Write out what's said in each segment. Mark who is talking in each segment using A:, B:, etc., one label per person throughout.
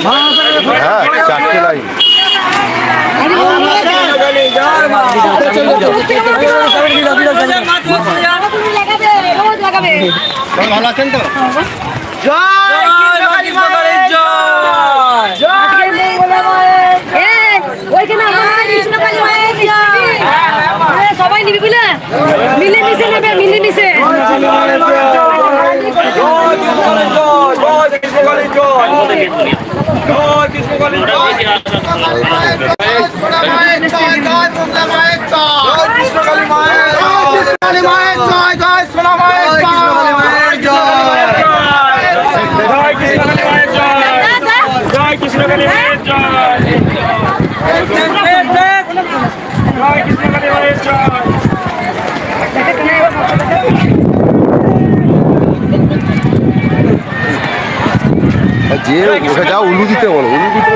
A: হ্যাঁ, 4টে লাইন। ভালো আছেন তো?
B: সবাই নিবি বুঝলে, মিলেমিশে নেবে, মিলেমিশে।
A: যে ওকে যাও উলু দিতে বলো, উলু দিতে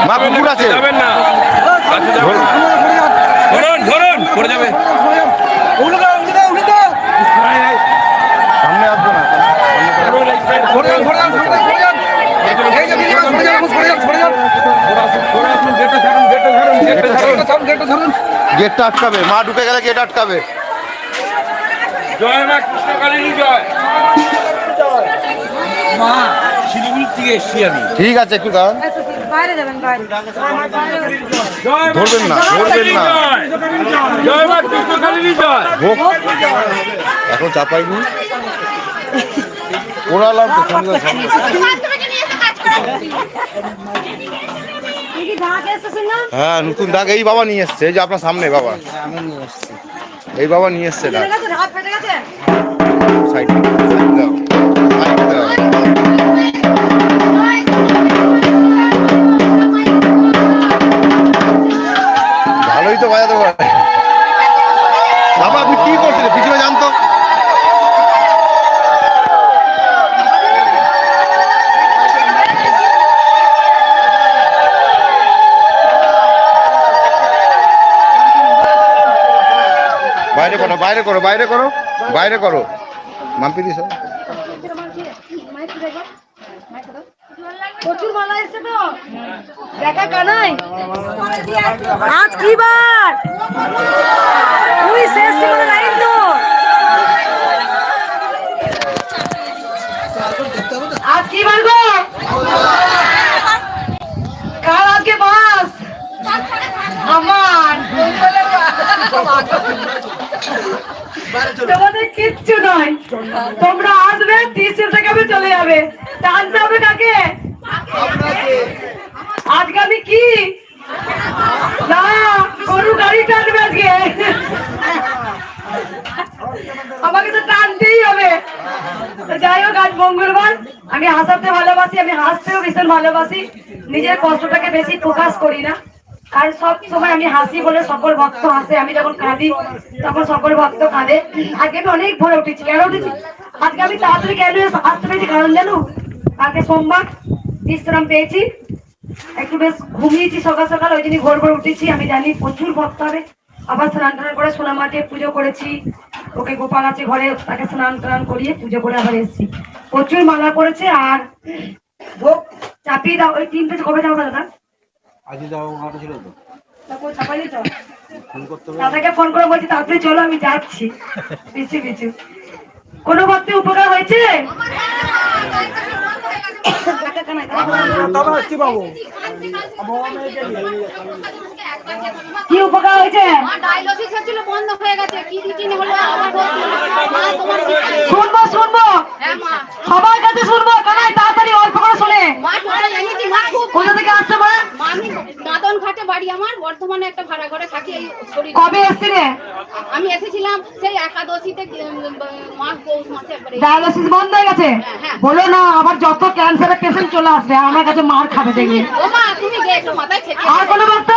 A: মা কুকুর আছে সামনে আসবো না। গেটটা আটকাবে, মা ঢুকে গেলে গেট আটকাবে।
C: জয় মা কৃষ্ণকালী জয়। মা শিলিগুড়ি থেকে এসছি আমি।
A: ঠিক আছে, একটু দাঁড়ান।
B: বাইরে যাবেন,
A: ধরবেন না, ধরবেন না।
C: জয় মা কৃষ্ণকালী জয়।
A: এখন চাপাইনি ওরালাম তো সঙ্গে সঙ্গে। হ্যাঁ, নতুন দাগ এই বাবা নিয়ে এসছে, এই যে আপনার সামনে বাবা, এই বাবা নিয়ে এসছে দাগ। ভালোই তো বাজাতে পারে বাবা। আপনি কি করছিলেন পিছনে জানতো? বাইরে করো, বাইরে করো, বাইরে করো, বাইরে করো। মাম্পি দিস
B: প্রচুর মালা এসছে তো দেখা কানাই। আজ কি বার? তুই শেষ সীমানা লাইন তো। আজ কি বার গো? কাল আজকে বাস আমার। তোমাদের কিচ্ছু নয়, তোমরা আসবে 30 টাকা চলে যাবে। টানতে হবে কাকে? আজকে আমি কি না গরু গাড়ি টানবে আজকে। আমাকে তো টানতেই হবে। যাই হোক, আজ মঙ্গলবার। আমি হাসাতে ভালোবাসি, আমি হাসতেও ভীষণ ভালোবাসি। নিজের কষ্টটাকে বেশি প্রকাশ করি না। আর সব সময় আমি হাসি বলে সকল ভক্ত হাসে। আমি যখন কাঁদি তখন সকল ভক্ত কাঁদে। আজকে আমি অনেক ভোরে উঠেছি। কেন উঠেছি আজকে আমি তাড়াতাড়ি কেন আসতে পেরেছি? কারণ জানো, আজকে সোমবার, বিশ্রাম পেয়েছি, একটু বেশ ঘুমিয়েছি সকাল সকাল, ওই জন্য ভোর ভোর উঠেছি। আমি জানি প্রচুর ভক্ত হবে। আবার স্নান টান করে সোনা মাঠে পুজো করেছি। ওকে গোপাল আছে ঘরে, তাকে স্নান টান করিয়ে পুজো করে আবার এসেছি। প্রচুর মালা করেছে। আর ভোগ চাপিয়ে দাও। ওই 3 কবে যাও দাদা?
C: আজকে যাও কথা ছিল তো।
B: দাদাকে ফোন করে বলছি তাড়াতাড়ি চলো, আমি যাচ্ছি পিছু পিছু। কোনো ভক্তি উপকার হয়েছে? কি উপকার হয়েছে? শুনবো শুনবো, সবার কাছে শুনবো। কানাই তাড়াতাড়ি অল্প করে শুনে। কোথা থেকে আসছে?
D: মাদন ঘাটে বাড়ি আমার, বর্ধমানে একটা ভাড়া ঘরে থাকি।
B: কবে এসেছিলে?
D: আমি এসেছিলাম সেই একাদশীতে, মাঘ পৌষ মাসে একবারে।
B: ডায়ালিসিস বন্ধ হয়ে গেছে? বলো না, আবার যত ক্যান্সারের পেশেন্ট চলে আসবে, আমার কাছে মার খাবে দেখবে।
D: ও মা, তুমি গেছো মাথায় থেকে।
B: আর কোনো ভক্ত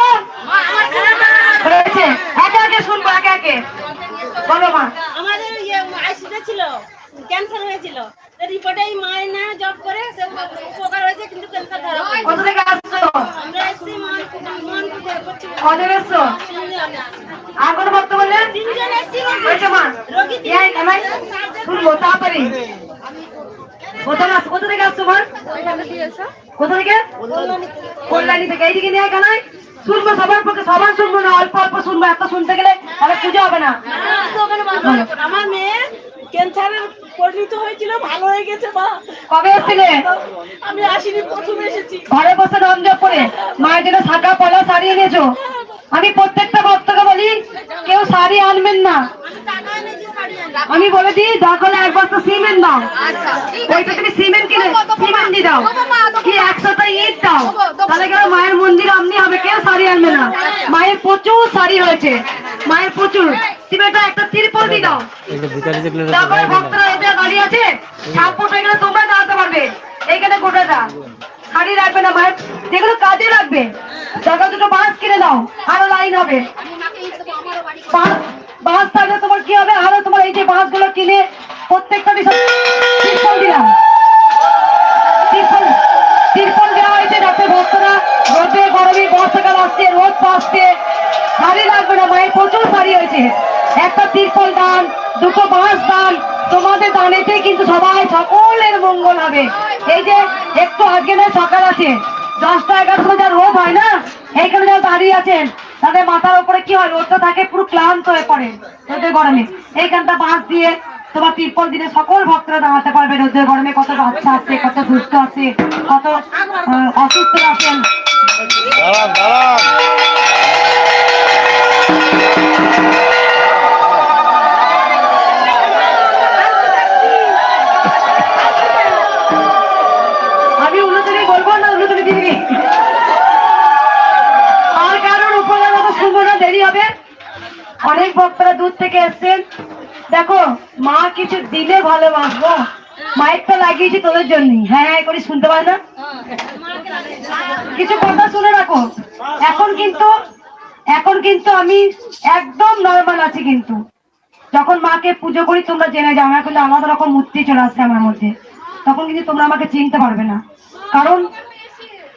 B: হয়েছে? একে একে শুনবো, একে একে বলো মা।
D: আমাদের আইসিতে ছিল, ক্যান্সার হয়েছিল। রিপোর্টে মায়ের না জব করে সে উপকার হয়েছে, কিন্তু ক্যান্সার ধরা পড়েছে।
B: কোথা থেকে আসছো?
D: আমরা এসেছি মান করছি।
B: কজন এসছো? আর কোনো ভক্ত বললেন?
D: 3 জন এসেছি।
B: হয়েছে মা? শুনবো তাড়াতাড়ি। কোথা থেকে আসছো মা? কোথা থেকে? কল্যাণী থেকে। এইদিকে নিয়ে কানাই শুনবো, সবার পক্ষে সবার শুনবো না, অল্প অল্প শুনবো। এত শুনতে গেলে তাহলে পুজো হবে না।
D: আমার মেয়ে ক্যান্সারে পরিণত হয়েছিল, ভালো হয়ে গেছে মা।
B: কবে এসেছিলে?
D: আমি আসিনি, প্রথমে এসেছি।
B: ঘরে বসে নাম জপ করে মায়ের জন্য শাখা পলা শাড়ি এনেছো। আমি প্রত্যেকটা ভক্তকে বলি কেউ শাড়ি আনবেন না। আমি বলে দিই দরকার হলে 1 বস্তা সিমেন্ট দাও, ওইটা তুমি সিমেন্ট কিনে সিমেন্ট দিয়ে দাও, কি 100টা ইট দাও, তাহলে কেন মায়ের মন্দির আমনি হবে। কেউ শাড়ি আনবে না। মায়ের প্রচুর শাড়ি হয়েছে, মায়ের প্রচুর। তুমি এটা একটা তিরপল দিয়ে দাও। তারপরে ভক্তরা এদের গাড়ি আছে, সাপোর্ট এখানে তোমরা দাঁড়াতে পারবে। এইখানে গোটাটা শাড়ি রাখবে না, মায়ের যেগুলো কাজে রাখবে। দরকার দুটো বাঁশ কিনে দাও, আরো লাইন হবে। বাঁশ থাকলে তোমার কি হবে, আরো তোমার এই যে বাঁশ গুলো কিনে প্রত্যেকটা তিরপল দিলাম। তিরপল দেওয়া হয়েছে যাতে ভক্তরা রোদে গরমে, বর্ষাকাল আসছে, রোদ পাচ্ছে, শাড়ি লাগবে না। মায়ের প্রচুর শাড়ি হয়েছে। একটা তিরপল দান, দুটো বাঁশ দান, তোমাদের দানেতে কিন্তু সবাই সকলের মঙ্গল হবে। এই যে একটু আগে না সকাল আছে 10টা 11টা যা রোদ হয় না, এইখানে যারা দাঁড়িয়ে আছেন তাদের মাথার উপরে কি হয়, রোদটা থাকে, পুরো ক্লান্ত হয়ে পড়ে রোদের গরমে। এইখানটা বাঁশ দিয়ে তোমার তিরপল দিলে সকল ভক্তরা দাঁড়াতে পারবে। রোদের গরমে কত বাচ্চা আছে, কত সুস্থ আছে, কত অসুস্থ আছেন।
A: দাঁড়ান দাঁড়ান।
B: আমি উন্নতি বলবো না, উন্নতি দিবি আর কারণ উপরে শুনবো না, দেরি হবে। অনেক ভক্তরা দূর থেকে এসছেন। দেখো মা কিছু দিলে ভালোবাসবো, মাইকটা লাগিয়েছি তোদের জন্য। হ্যাঁ হ্যাঁ করে শুনতে পারে না, কিছু কথা শুনে রাখো। এখন কিন্তু আমি একদম নর্মাল আছি, কিন্তু যখন মাকে পুজো করি তোমরা জেনে যাও আমার কিন্তু আলাদা রকম মূর্তি চলে আসছে আমার মধ্যে, তখন কিন্তু তোমরা আমাকে চিনতে পারবে না। কারণ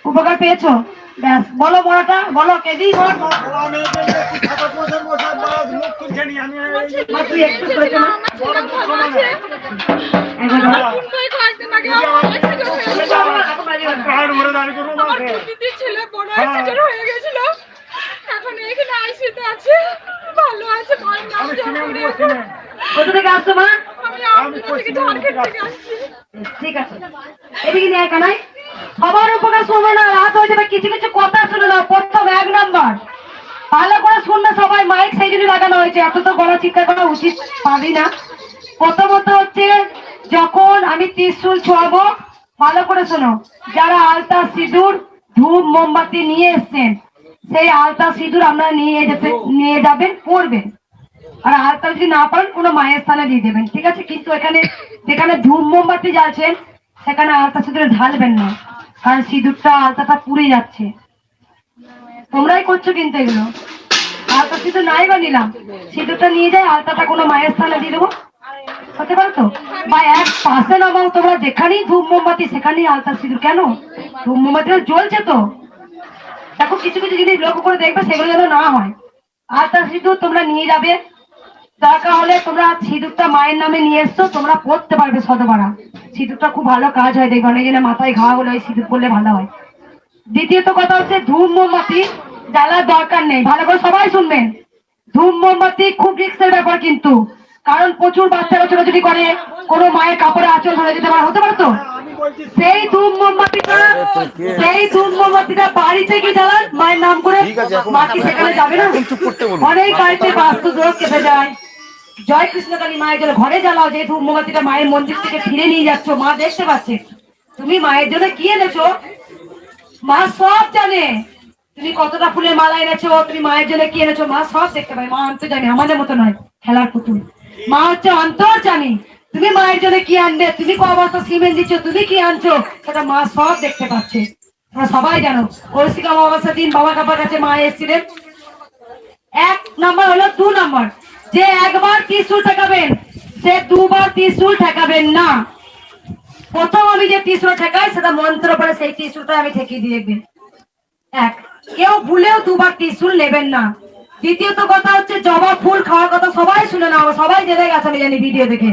B: উপকার পেয়েছো। ব্যাস বলো বড়টা বলো, কেদি বল। তুই একটু করেছো না? কোথা থেকে আসছো মা? ঠিক আছে, এদিকে নিয়ে কানাই সবার উপকার শুনবে না, রাত হয়ে যাবে। কিছু কিছু কথা শুনে নাও। প্রথম 1 নম্বর ভালো করে শুনবে সবাই। মাইক সেই জন্য লাগানো হয়েছে, এত তো বড় চিৎকার করা উচিত পারি না। প্রথমত হচ্ছে যখন আমি ত্রিশূল ছোঁয়াবো, ভালো করে শোনো। যারা আলতা সিঁদুর ধূপ মোমবাতি নিয়ে এসছেন, সেই আলতা সিঁদুর আমরা নিয়ে যাবেন, পড়বেন। আর আলতা যদি না পারেন কোনো মায়ের স্থানে দিয়ে দেবেন, ঠিক আছে? কিন্তু এখানে যেখানে ধূপ মোমবাতি জ্বালছেন সেখানে আলতা সিঁদুরে ঢালবেন না, কারণ সিঁদুরটা আলতাটা পুড়ে যাচ্ছে। তোমরাই করছো কিন্তু এগুলো। আলতা সিঁদুর নাই বা নিলাম, সিঁদুরটা নিয়ে যায়, আলতাটা কোনো মায়ের স্থানে দিয়ে দেবো, হতে পারে তো? বা এক পাশে নামাও তোমরা, যেখানেই ধূপ মোমবাতি সেখানেই আলতা সিঁদুর। কেন? ধূপ মোমবাতিটা জ্বলছে তো। দেখো কিছু কিছু জিনিস লক্ষ্য করে দেখবে, সেগুলো যেন না হয়। আলতা সিঁদুর তোমরা নিয়ে যাবে। দরকার হলে তোমরা সিঁদুরটা মায়ের নামে নিয়ে এসছো, তোমরা পড়তে পারবে শতবার। সিঁদুরটা খুব ভালো কাজ হয়, দেখবে অনেক জনের মাথায় ঘা হলে ওই সিঁদুর পড়লে ভালো হয়। দ্বিতীয়ত কথা হচ্ছে ধূপ মোমবাতি জ্বালার দরকার নেই। ভালো করে সবাই শুনবেন, ধূপ মোমবাতি খুব রিস্কের ব্যাপার কিন্তু। কারণ প্রচুর বাচ্চারা ছোটাছুটি করে, কোনো মায়ের কাপড়ে আঁচল ধরে যেতে পারে, হতে পারে তো? সেই ধূপ মোমবাতিটা বাড়িতে গিয়ে জ্বালান মায়ের নাম করে। বাকি সেখানে যাবে না। অনেক বাড়িতে বাস্তু দোষ কেটে যায়। জয় কৃষ্ণকালী মায়ের জন্য ঘরে জ্বালাও। যে ধূপ মোমবাতিটা মায়ের মন্দির থেকে ফিরে নিয়ে যাচ্ছ, মা দেখতে পাচ্ছে তুমি মায়ের জন্য কি এনেছো। মা সব জানে তুমি কতটা ফুলের মালা এনেছো, তুমি মায়ের জন্য কি এনেছো, মা সব দেখতে পায়। মা অন্তর জানে, আমাদের মতো নয় খেলার পুতুল। মা হচ্ছে অন্তর জানি তুমি মায়ের জন্য কি আনবে, তুমি ক অবস্থা সিমেন্ট দিচ্ছ, তুমি কি আনছো, সেটা মা সব দেখতে পাচ্ছে। তোমরা সবাই জানো কৌশিকা অমাবস্যার দিন বাবা কাপার কাছে মা এসেছিলেন। 1 নম্বর হলো। 2 নম্বর, যে একবার ত্রিশূল ঠেকাবেন সে 2 বার ত্রিশূল ঠেকাবেন না। প্রথম আমি যে ত্রিশূল ঠেকাই সেটা মন্ত্র পড়ে সেই ত্রিশূলটা আমি ঠেকিয়ে দিয়ে দেখবেন। 1, কেউ ভুলেও 2 বার ত্রিশূল নেবেন না। দ্বিতীয়ত কথা হচ্ছে জবা ফুল খাওয়ার কথা সবাই শুনে নাও, সবাই জেনে গেছে আমি জানি ভিডিও দেখে।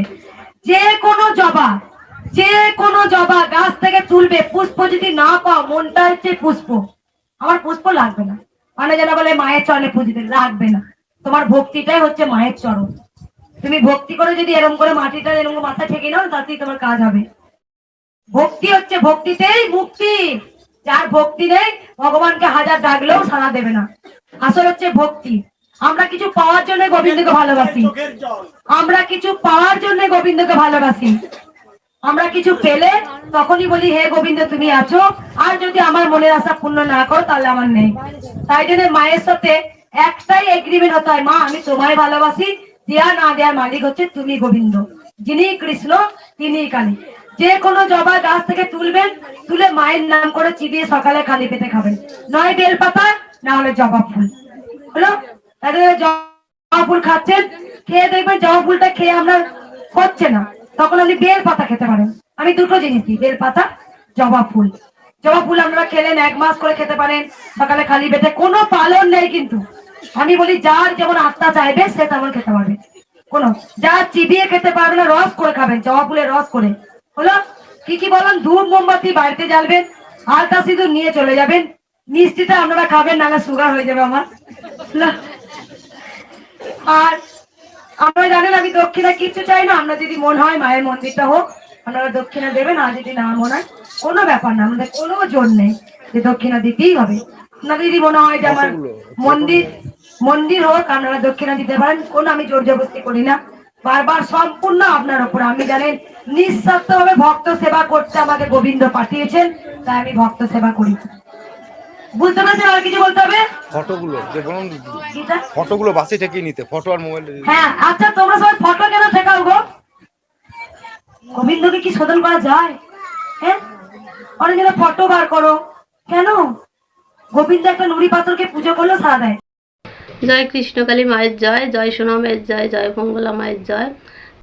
B: যে কোনো জবা যে কোনো জবা গাছ থেকে তুলবে, পুষ্প যদি না পাও, মনটা হচ্ছে পুষ্প, আমার পুষ্প লাগবে না, মানে যেন বলে মায়ের চরণে পুজোতে লাগবে না, তোমার ভক্তিটাই হচ্ছে মায়ের চরণ। তুমি ভক্তি করে যদি এরকম করে মাটিটা এরকম মাথা ঠেকে নাও, তাতেই তোমার কাজ হবে। ভক্তি হচ্ছে, ভক্তিতেই মুক্তি। যার ভক্তি নেই, ভগবানকে হাজার ডাকলেও সাড়া দেবে না। আসল হচ্ছে ভক্তি। আমরা কিছু পাওয়ার জন্য গোবিন্দকে ভালোবাসি, আমরা কিছু পাওয়ার জন্য গোবিন্দকে ভালোবাসি। আমরা কিছু পেলে তখনই বলি হে গোবিন্দ তুমি আছো, আর যদি আমার মনের আশা পূর্ণ না করো তাহলে আমার নেই। তাই জন্য মায়ের সাথে একটাই এগ্রিমেন্ট হতে হয়, মা আমি তোমায় ভালোবাসি, দেয়া না দেওয়ার মালিক হচ্ছে তুমি গোবিন্দ, যিনি কৃষ্ণ তিনি কালী। যে কোনো জবা গাছ থেকে তুলবেন, তুলে মায়ের নাম করে চিবিয়ে সকালে খালি পেটে খাবেন, নয় বেলপাতা না হলে জবা ফুল। হলো তাহলে জবা ফুল খাচ্ছেন, খেয়ে দেখবেন জবা ফুলটা খেয়ে আমরা হচ্ছে না, তখন আপনি বেল পাতা খেতে পারেন। আমি দুটো জিনিস দিই, বেল পাতা, জবা ফুল। জবা ফুল আপনারা খেলেন 1 মাস করে খেতে পারেন সকালে খালি পেটে, কোনো পালন নেই কিন্তু। আমি বলি যার যেমন আত্মা চাইবে সে তেমন খেতে পারবে, কোনো যা চিবিয়ে খেতে পারবে না, রস করে খাবেন, জবা ফুলের রস করে। হলো কি কি বলেন, ধূপ মোমবাতি বাড়িতে জ্বালবেন, আলতা সিঁদুর নিয়ে চলে যাবেন, মিষ্টিটা আপনারা খাবেন, নাহলে সুগার হয়ে যাবে আমার। আর আপনারা জানেন আমি দক্ষিণা কিচ্ছু চাই না, আমরা যদি মন হয় মায়ের মন্দিরটা হোক আপনারা দক্ষিণা দেবেন, আর যদি না মনে হয় কোনো ব্যাপার না, আমাদের কোনো জোর নেই যে দক্ষিণা দিতেই হবে। আপনাদের যদি মনে হয় যে আমার মন্দির হোক আপনারা দক্ষিণা দিতে পারেন, কোনো আমি জোর জবরদস্তি করি না, বারবার সম্পূর্ণ আপনার উপর। আমি জানেন নিঃস্বার্থ ভাবে ভক্ত সেবা করতে আমাকে গোবিন্দ পাঠিয়েছেন, তাই আমি ভক্ত সেবা করি। বুঝতে পারছেন? আর কিছু বলতে হবে?
A: ফটোগুলো যে বলুন, ফটোগুলো বাসে ঠেকিয়ে নিতে, ফটো আর মোবাইল।
B: হ্যাঁ আচ্ছা, তোমরা সবাই ফটো কেন ঠেকাও গো? গোবিন্দকে কি শোধন করা যায়? হ্যাঁ, অনেকজন ফটো বার করো কেন? গোবিন্দ একটা নুড়ি পাথরকে পুজো করলে সারা দেয়।
E: জয় কৃষ্ণকালী মায়ের জয়, জয় সোনা মায়ের জয়, জয় মঙ্গলা মায়ের জয়।